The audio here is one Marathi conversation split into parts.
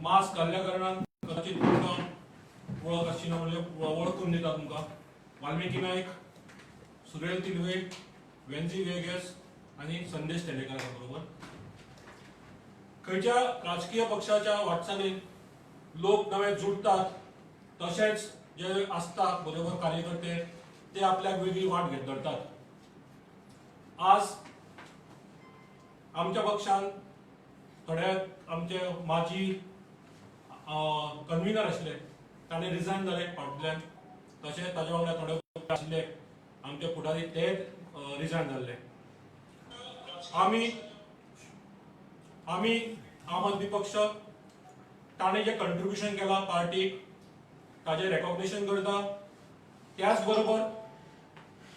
मास्क घाल्ल्या कारणान कदाचित तुमकां वळख आसची ना, म्हणजे वळख करून दिता तुमकां. वाल्मिकी नायक, सुरेल तिलवे, वेंजी वेगस आणि संदेश तेलेकर बरोबर. खंयच्या राजकीय पक्षाच्या वाटचालीन लोक नवे जुडतात, तशेंच जे आसता बरोबर कार्यकर्ते ते आपल्याक वेगळी वाट घेत धरतात. आज आमच्या पक्षान थोडे आमचे माजी कन्व्हिनर आशिल्ले ताणे रिजायन जाले फाटल्यान, तशेंच ताजे वांगडा थोडे आशिल्ले आमचे फुडारी ते रिजायन जाल्ले. आमी आम आदमी पक्ष ताणे जे कंट्रिब्युशन केला पार्टीक ताजे रेकॉग्निशन करता. त्याच बरोबर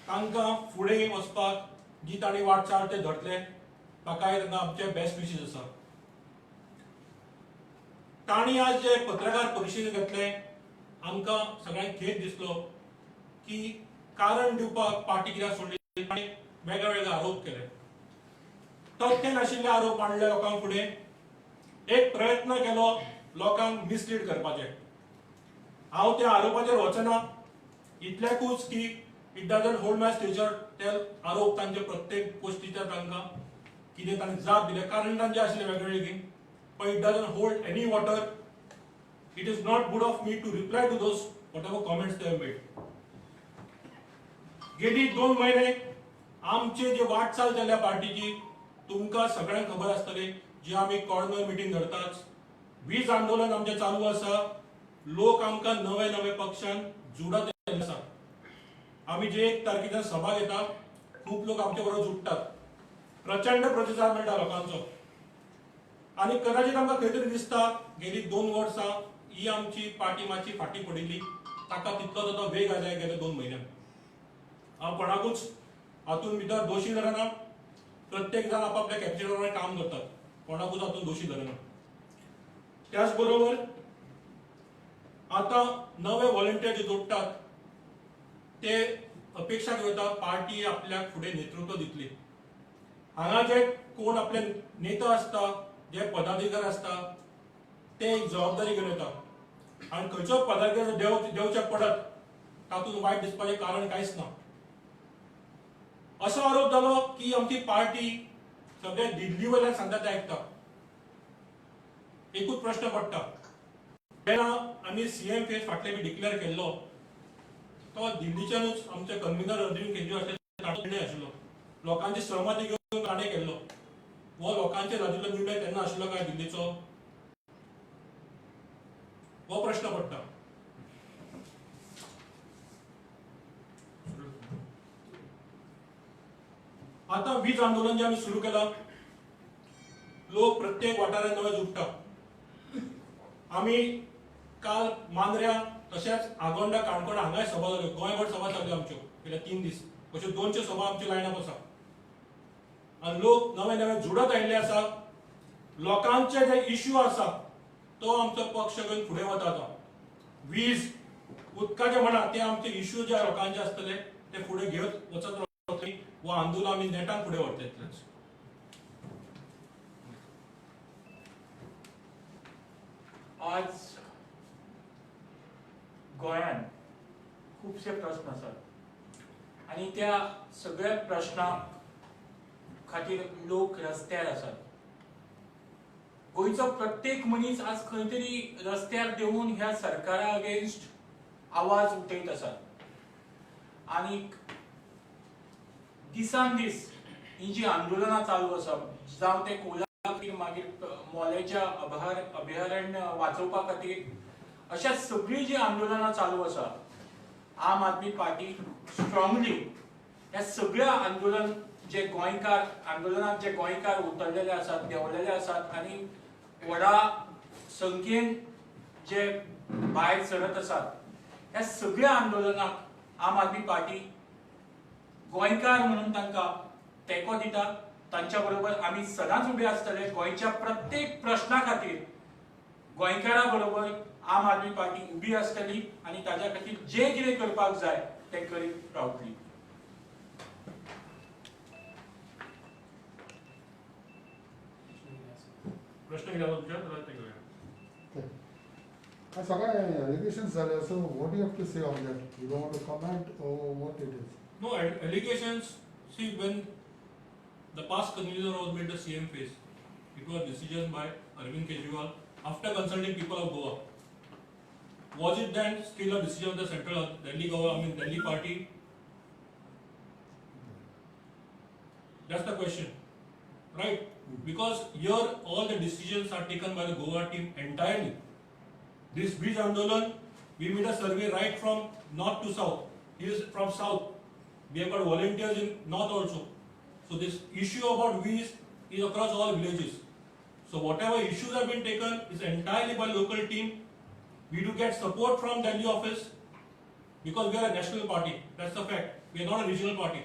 तांकां फुडें वचपाक जी ताणी वाटचाल ते धरतले ताकाय तांकां आमचे बेस्ट विशीस आसा. ताणी आज जे पत्रकार परिशदेंत घेतले आमकां सगळ्यांक खेद दिसलो की कारण दिवपाक पार्टी कित्याक सोडली. ताणी वेगळे वेगळे आरोप केले, तथ्य नाशिल्ले आरोप मांडले लोकां फुडें. एक प्रयत्न केलो लोकांक मिसलीड करपाचे. हांव त्या आरोपाचेर वचना, इतलेंकूच की it doesn't hold my stature ते आरोप तांचे प्रत्येक गोष्टीचेर तांकां कितें तांणी जाप दिले कारण तांचे आशिल्ले वेगवेगळी, पण it doesn't hold any water. It is not good of me to reply to those whatever comments they have made. गेली 2 महिने आमचे जे वाटचाल जाल्या पार्टीची तुमकां सगळ्यांक खबर आसतली, जी आमी कॉर्नर मिटींग धरतात. 20 आंदोलन आमचे चालू आसा. लोक आमकां नवे नवे पक्षान जुडत आसा. आमी जे 1 तारखेच्यान सभा घेता, खूब लोक आमचे बरोबर जुडटात. प्रचंड प्रतिसाद मेळटा लोकांचो आणि कदाचित आमकां खंय तरी दिसता गेली 2 वर्सां ही आमची पार्टी मातशी फाटी पडिल्ली, ताका तितलो तो वेग आयला गेल्या 2 म्हयन्यांत. हांव कोणाकूच हातून भितर दोशी धरना. प्रत्येक जण आपापल्या कॅपेसिटीवर काम करतात, कोणाकूच हातून दोशी धरना. त्याच बरोबर आता नवे व्हॉलंटियर जे जोडटात ते अपेक्षा करता पार्टी आपल्याक फुडें नेतृत्व दितली. हांगा जे कोण आपले नेता असता, जे पदाधिकारी असता, ते एक जबाबदारी घेवन येता आणि खंयचो पदाधिकारी देंवचे पडत तातूंत वायट दिसपाचें कारण कांयच ना. असो आरोप जालो की आमची पार्टी सगळे दिल्ली वयल्यान सांगता ते आयकता. एकूच प्रश्न पडटा, जेन्ना आमी सीएम फेज फाटले बी डिक्लेअर केल्लो तो दिल्लीच्यानूच आमचे कन्व्हिनर अर्जुन केजरीवाल ताणे आशिल्लो. लोकांची सहमती घेवन ताणे केल्लो. हो लोकांचेर जाल्लो निर्णय तेन्ना आशिल्लो काय दिल्लीचो, हो प्रश्न पडटा. आता 20 आंदोलन जे आमी सुरू केला, लोक प्रत्येक वाठारांत नवे जुडटा. आमी काल मांद्र्या तशेंच आगोंदा काणकोणा हांगाय सभा जाल्यो, गोंयभर सभा जाल्यो आमच्यो गेल्या 3 दीस. अश्यो 200 सभा आमची लायनअप आसा आणि लोक नवे नवे जुडत आयिल्ले आसा. लोकांचे जे इश्यू आसा तो आमचो पक्ष घेवन फुडें वता. आता वीज उदकाचे म्हणा ते आमचे इश्यू जे लोकांचे आसतले ते फुडें घेत वचत रावतली. वो आंदोलन आमी नेटान फुडें व्हरतले. आज गोंयांत खुबशे प्रश्न आसात आणि त्या सगळ्या प्रश्नांक खातीर लोक रस्त्यार आसात. गोंयचो प्रत्येक मनीस आज खंय तरी रस्त्यार देऊन ह्या सरकारा अगेन्स्ट आवाज उठयत आसात. आणि दिसान दीस ही जी आंदोलनां चालू आसा, जावं ते कोल्हापूर मागीर मोलेच्या अभयारण्य वाचोवपा खातीर, अशा सगळी जी आंदोलनां चालू आसा, आम आदमी पार्टी स्ट्रॉंगली ह्या सगळ्या आंदोलनात जे गोंयकार उतरलेले आसात, देंवलेले आसात आणि व्हडा संख्येन जे भायर सरत आसात, ह्या सगळ्या आंदोलनाक आम आदमी पार्टी गोंयकार म्हणून तांकां तेंको दिता. तांच्या बरोबर आमी सदांच उबे आसतले. गोंयच्या प्रत्येक प्रश्ना खातीर गोंयकारा बरोबर आम आदमी पार्टी उबी आसतली आणि ताच्या खातीर जे कितें करपाक जाय ते करीत रावतली. प्रश्न विचारला तुमच्या सगळे allegations झाले. So what do you have to say on that? You don't want to comment or what it is? No allegations. See, when the past convener was made the CM face, it was decision by Arvind Kejriwal after consulting people of Goa. Was it then still a decision of the central Delhi party? That's the question, right? Because here all the decisions are taken by the Goa team entirely. This Bij Andolan, we made a survey right from north to south. He is from south. We have got volunteers in north also. So this issue about Bij is across all villages. So whatever issues have been taken is entirely by local team. We do get support from Delhi office because we are a national party. That's the fact. We are not a regional party.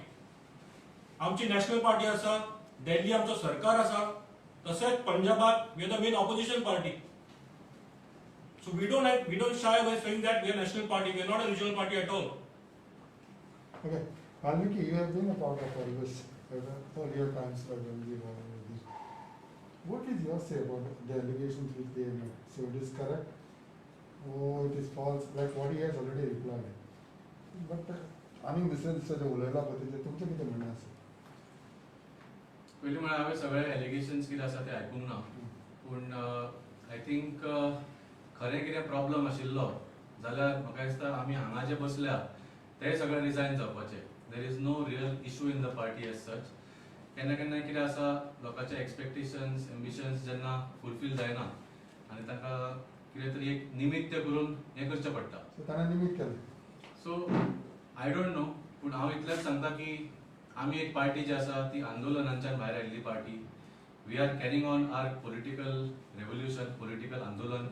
आमची नॅशनल पार्टी आसा, दिल्ली आमचो सरकार आसा, तसेच पंजाबात we are the main opposition party. So we don't shy away saying that we are a national party. We are not a regional party at all. Okay, Valmiki, you have been a part of all this earlier times like when we were with this. What is your say about the allegations which they made? So it is correct? Or it is false? Like what he has already replied. But आनी दुसऱ्या उलयला पळय तेजें तुमचें कितें म्हणणें आसा? पयलीं म्हळ्यार हांवें सगळे एलिगेशन्स कितें आसा ते आयकूंक ना, पूण आय थिंक खरें कितें प्रॉब्लम आशिल्लो जाल्यार म्हाका दिसता आमी हांगा जे बसल्या ते सगळे रिजायन जावपाचे. There is no real issue in the party as such. केन्ना केन्ना कितें आसा लोकांचे एक्सपेक्टेशन्स एम्बिशन्स जेन्ना फुलफील जायना आनी तांकां कितें तरी एक निमित्त करून हें करचें पडटा. सो ताणें निमित्त केलें. सो आय डोंट नो, पूण हांव इतलेंच सांगता की आमी एक पार्टी जी आसा ती आंदोलनांच्यान भायर आयिल्ली party. We are carrying on our political revolution, political आंदोलन.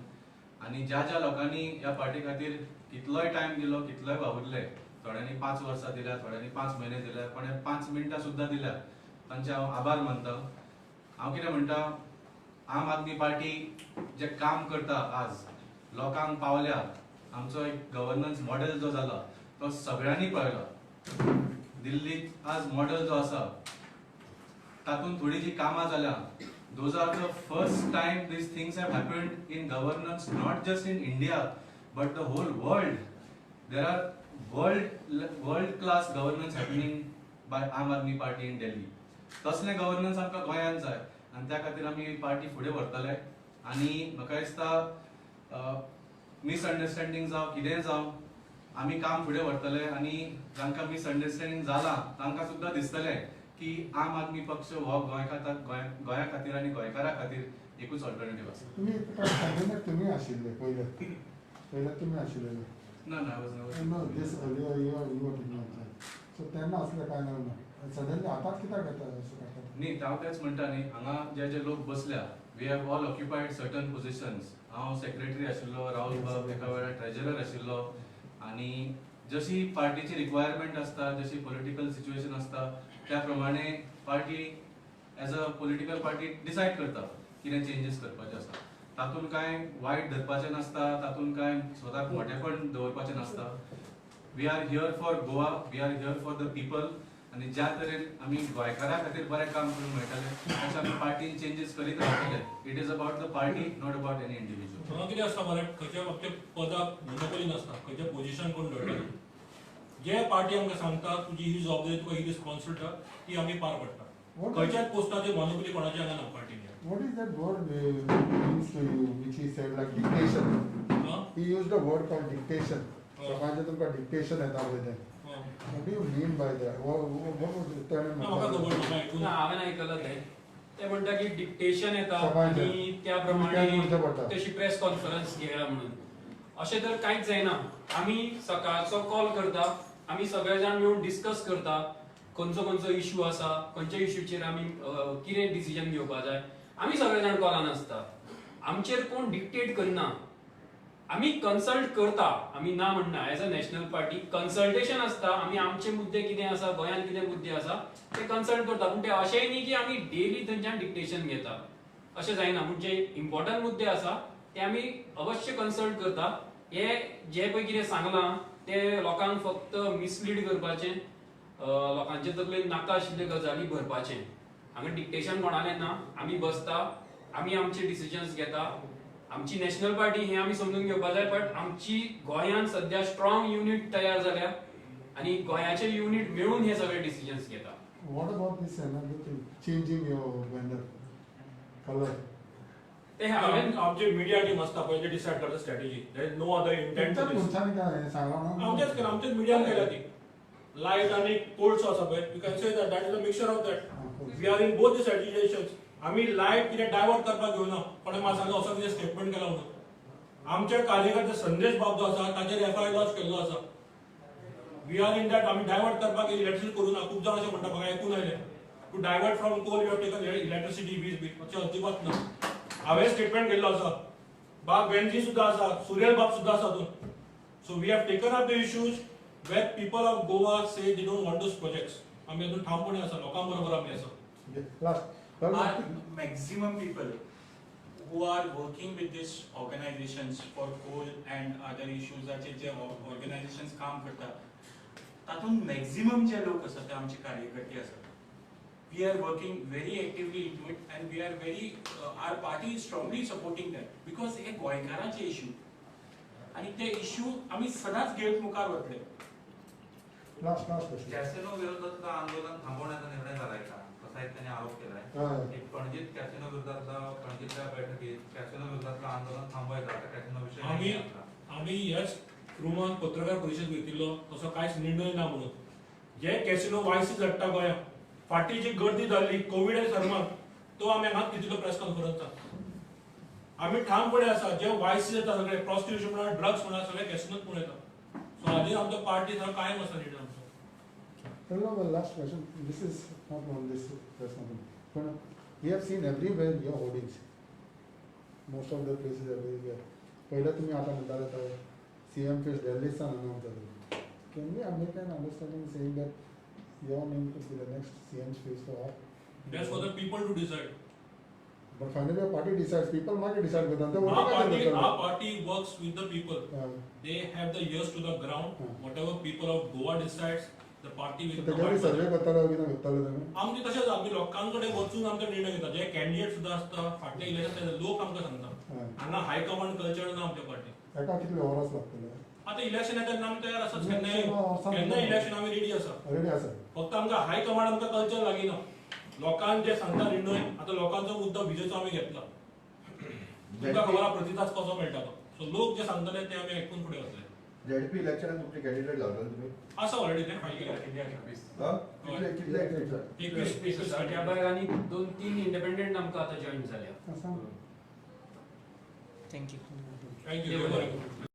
आनी ज्या ज्या लोकांनी ह्या पार्टी खातीर कितलोय टायम दिलो, कितलोय वावुरले, थोड्यांनी 5 वर्सां दिल्या, थोड्यांनी 5 म्हयने दिल्या, कोणें 5 मिनटां सुद्दां दिल्या, तांचे हांव आभार मानता. हांव कितें म्हणटा, आम आदमी पार्टी जे काम करता आज लोकांक पावल्या, आमचो एक गव्हर्नन्स मॉडेल जो जाला तो सगळ्यांनी पळयला. दिल्लीत आज मॉडेल जो आसा तातूंत थोडी जी कामां जाल्या, those are the first time these things have happened in governance, not just in India but the whole world. There are world class governance happening by Aam Aadmi Party in Delhi. तसले गव्हर्नन्स आमकां गोंयांत जाय आनी त्या खातीर आमी पार्टी फुडें व्हरतले. आनी म्हाका दिसता मिसअंडरस्टँडींग जावं कितेंय जावं आमी काम फुडें व्हरतले. आनी जांकां मिसअंडरस्टँडींग जाला तांकां सुद्दां दिसतलें की आम आदमी पक्ष हो गोंया खातीर आनी गोंयकारां खातीर एकूच ऑल्टरनेटिव्ह आसा. तुम्ही आशिल्ले पयले तुमी आशिल्ले. ना ना, I was No, this earlier you were taking on time. So त्यांना असलं काय नाही ना. Suddenly आताच कित्याक येता असं काय? न्ही, हांव तेंच म्हणटा न्ही, हांगा जे जे लोक बसल्या, we have all occupied certain positions. हांव सेक्रेटरी आशिल्लो, राहुल बाब एका वेळार ट्रेजरर आशिल्लो. आनी जशी पार्टीची रिक्वायरमेंट आसता, जशी पॉलिटिकल सिच्युएशन आसता, त्या प्रमाणे party as a political party decide करता कितें चेंजीस करपाचे आसता. तातूंत कांय वायट धरपाचें नासता, तातूंत कांय स्वताक मोठेपण दवरपाचें नासता. We are here for Goa, we are here for the people. आनी ज्या तरेन आमी गोंयकारां खातीर बरें काम करूंक मेळटलें तशें आमी पार्टीन चेंजीस करीत रावतले. It is about the party, not about any individual. हांगा कितें आसता मरे, खंयच्या बाबतींत पदाक मोनोपोली नासता, खंयचें पोझिशन कोण धरतले. जे पार्टी आमकां सांगता तुजी ही जबाबदारी, तुका ही रिस्पॉन्सिबिलिटी, ती आमी पार पडटा. खंयच्याच पोस्टाचेर मोनोपोली कोणाची हांगा ना पार्टीन. What is that word means to you, which he said like dictation? He used a word called dictation. समाजात तुमकां dictation येता पळय तें. What do you mean by that? What was the term? म्हाका खबर ना, आयकून ना. हांवें आयकलां ते म्हणटा की डिक्टेशन येता समाज आनी त्या काय प्रमाणे म्हणचें पडटा. तशी प्रेस कॉन्फरन्स घेया म्हणून. अशें तर कांयच जायना. आमी सकाळचो कॉल करता, आमी सगळे जाण मेळून डिस्कस करता खंयचो इशू आसा, खंयच्या इशूचेर आमी कितें डिसिजन घेवपाक जाय. आमी सगळे जाण कॉलान आसता. आमचेर कोण डिक्टेट करना. आमी कन्सल्ट करता, आमी ना म्हणना. As a national party consultation आसता. आमी आमचे मुद्दे कितें आसा, गोंयांत कितें मुद्दे आसा ते कन्सल्ट करता. पूण ते अशेंय न्ही की आमी डेली थंयच्यान डिक्टेशन घेता. अशें जायना. म्हणजे इम्पॉर्टंट मुद्दे आसा ते आमी अवश्य कन्सल्ट करता. हे जे पळय कितें सांगलां ते लोकांक फक्त मिसलीड करपाचें, लोकांचे तकलेन नाका आशिल्ले गजाली भरपाचें. हांगा डिक्टेशन कोणालें ना. आमी बसता, आमी आमचे डिसिजन्स घेता, आमची नॅशनल पार्टी हे आम्ही समजून घेवपाक जाय, बट आमची गोंयांत सध्या स्ट्रॉंग युनिट तयार जाल्या आणि गोंयाचे युनिट मिळून हे सगळे डिसिजन्स घेता. What about this another thing, changing your banner color? ते हांवेन आमचे मीडिया टीम असता पहिले डिसाइड करता strategy. There is no other intent तुमच्या पुढच्याने काय आहे सांगा ना. आमच्याच मीडियान केला ती लाईट आणि कोल्ड असा पळय. You can say that is a mixture of that. We are in both this educations. आम्ही लाईट कितें डायवर्ट करपाक घेवना, पण म्हाका सांगा असो कितें स्टेटमेंट केला म्हणून. आमचे कार्यकर्ते संदेश बाब जो आसा ताचेर एफआयआर लॉन्च केल्लो आसा. We are in that. आम्ही डायवर्ट करपाक इलेक्ट्रिसिटी करू ना. खूप जाण अशें म्हणटा म्हाका ऐकून आयलें to divert from coal you have taken electricity वीज बी. अशें अजिबात ना. हांवें स्टेटमेंट केल्लो आसा. बाब बेनजी सुद्धा आसा, सुरेल बाब सुद्धा आसा हातून. So we have taken up the issues where people of Goa say they don't want those projects. आमी हातून ठामपणे आसा, लोकां बरोबर आमी आसा. Last. Are maximum people who are working with these organizations for coal and other issues जे organizations काम करतात तातून मॅक्झिमम जे लोक आसात ते आमचे कार्यकर्ते आसात. We are working very actively into it and we are very our party is strongly supporting that because हे गोंयकारांचे इश्यू आणि ते इश्यू आम्ही सदांच घेऊन मुखार वतले. Last question. कॅसिनो विरोधातलं आंदोलन थांबवण्याचा निर्णय झालाय का, असा एक त्याने आरोप केलाय. एक पणजीत कॅसिनो विरोधातला पणजीतल्या बैठकीत कॅसिनो विरोधातलं आंदोलन थांबवायचं, आता कॅसिनो विषय नाही आपला. आम्ही ह्याच रुमान पत्रकार परिशद घेतिल्लो तसो कांयच निर्णय ना म्हणून. जे कॅसिनो वायसी झडटा गोंया फाटी जी गर्दी जाल्ली कोविड सर्मात तो आमी हांगाच घेतिल्लो प्रेस कॉन्फरन्सात. आमी ठामपणे आसा जे वायसी जाता सगळे प्रॉस्टिट्यूशन म्हणा ड्रग्स म्हणा सगळे कॅसिनोत पूण येता. सो हाजेर आमचो पार्टी कायम आसा निर्णय आमचो. Well, last question. This is not on this press conference. But we have seen everywhere your hoardings. Most of the places everywhere. पहिला तुम्ही आता म्हणताले तर CM face Delhiचा अनाउन्स झाला. Can we make an understanding saying that your name could be the next CM's face for us? That's for the people to decide. But finally, a party decides. People might decide with them. Our party works with the people. They have the ears to the ground. Whatever people of Goa decides, the party will त्याच्यावर सर्वे करताना वगैरे घेतले तुम्ही. आमचे तशेंच आमी लोकांकडे वचून आमचो निर्णय घेता. जे कॅन्डिडेट सुद्धा असता फाटले इलेक्शन लोक आमकां सांगता. हांगा हायकमांड कल्चर ना आमच्या पार्टी. एका कितले वरास लागतले? आता इलेक्शन येता आमी तयार आसात. केन्ना इलेक्शन आमी रेडी आसा. रेडी आसा. फक्त आमकां हायकमांड आमकां कल्चर लागीना. लोकांक जे सांगता निर्णय आता लोकांचो मुद्दो विजेचो आमी घेतला. तुमकां खबर आहा प्रतिसाद कसो मेळटा तो. सो लोक जे सांगतले ते आमी आयकून फुडें वतले. ZP इलेक्शनात तुमचे कॅन्डिडेट लावले तुम्ही? आसा ऑलरेडी ते फायल केला. कितले त्या भायर आनी 2-3 इंडिपेंडंट आमकां आतां जॉईन जाल्या. असं. थँक्यू. थँक्यू.